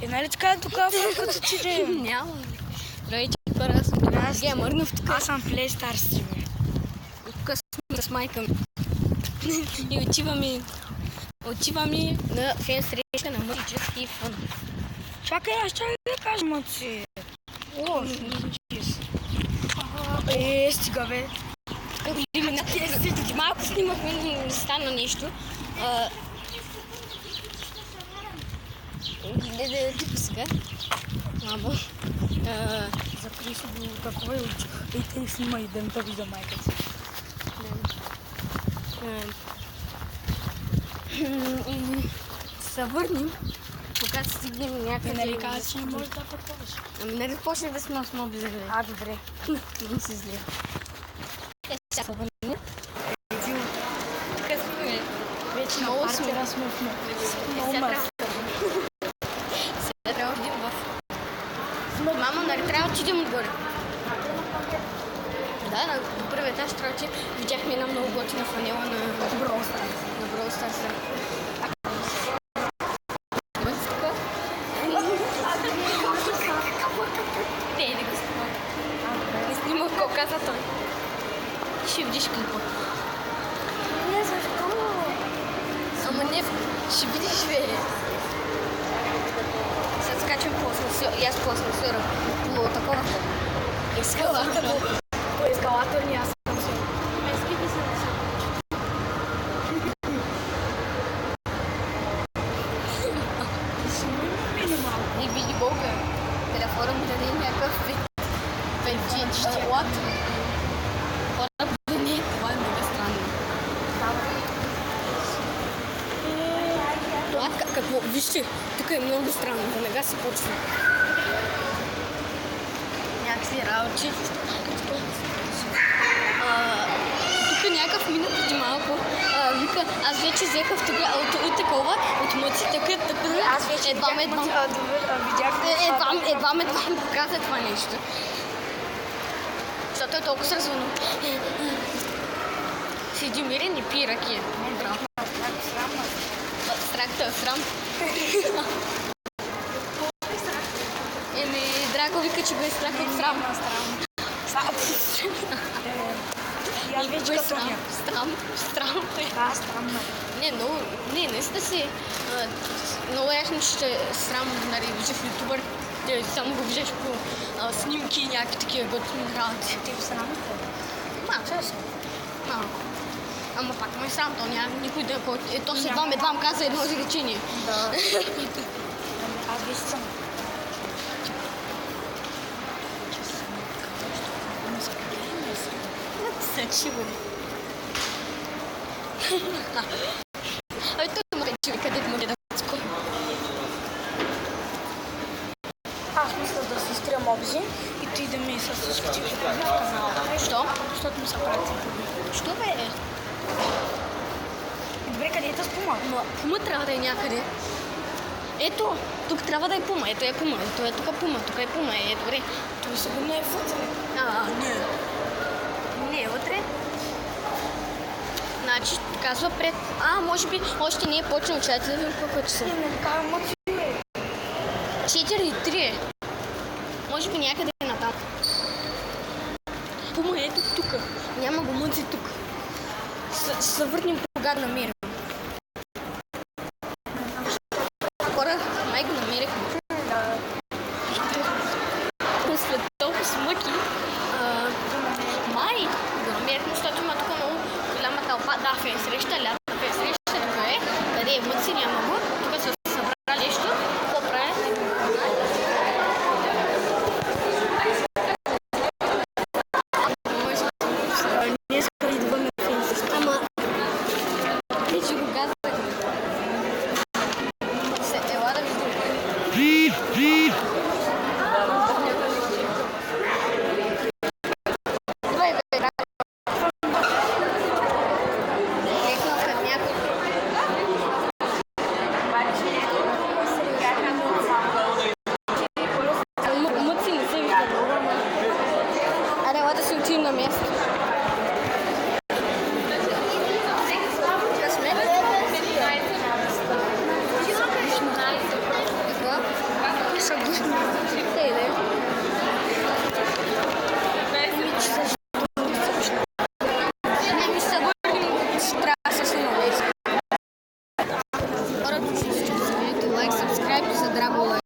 Нали така тук като че Няма. Здравейте, хора, аз съм Геймърнов тук. Аз съм PlayStar стример. Тук сме с майка ми. И отиваме на фен среща на мъжически фон. Чакай, аз чакай да кажа мъци. О, стига бе. Малко снимахме, не стана нещо. Типа сега. Мамо. Закри си го какво е очи. Ей, те снимай да не видя майка си. Се върнем, когато стигнем някъде. Нали каза, че не може да пътуваш. Ами нали почне да сме основно близъгли. Добре. Не се зле. Сега се върнем. Късно е. Вече на партера сме в много мърс. Сега трябва да отидем в... Мамо, нали трябва да отидем отгоре? Да, на първия етаж трябва да отидем. Видяхме една много готина фанела на Brawl Stars. На Brawl Stars. Не снимах какво каза той. Ще видиш клипа. Не, защо? Ама не, ще видиш бе. Сега скачам по асансьора. И аз по асансьора. По такова. Ескалатор. По ескалатор ни аз съм се. Скипи се да се. И види Бога. Телефона му даде някакъв вид. Пенчинче. What? Хора, не, това е много странно. Това какво? Вижте, тук е много странно. Веднага се почва. Някакви работи. Тук някакъв мина преди малко. Вика, аз вече взех автограф от такова, от мъци, така. Аз вече едва ме показа това нещо. Защото е толкова сразвано. Седи мирен и пи ракия. Страхта е срам. Еми, Драго вика, че го е страх от срам. Аз вече като ня. Срам. Да, странно. Не, наистина си. Много ясно, че е срам, нали, виждаш ютубър, те само го виждаш по снимки и някакви такива готини работи. Ти го срам? Малко. Ама пак ме срам, то няма никой да... Ето се едва каза едно изречение. Да. Аз вече съм. Сачиво. Ай, тук ме речи, къде може да ско. Аз мисля да си изтрия обзи и ти да ми със всички в канала. Що? Защото ми се прати. Що бе? Добре, къде е тази пума? Ма, пума трябва да е някъде. Ето, тук трябва да е пума. Ето е пума. Ето е тук пума. Тук е пума. Добре. Това сигурно е вътре. Не. Не е вътре. Значи, казва пред... може би още не е почнал чат, да видим колко часа. Не така, мъци е. 4:03 е. Може би някъде е натам. Пума ето тук. Няма го мъци тук. Се върнем кога намерим. Хора, май го намерихме. След толкова смъки, май го намерихме, защото има тук много голяма тълпа. Да, фен среща, лята фен среща, къде е? Къде е мъци, няма го. Тук се събра нещо. Какво прави? Ние скоро идваме в фен. Ама, вече го казах. Ела да видим. Лекнал към Те, не? Mi se govorim, treba se snimati. Moram ću like, subscribe za Dragu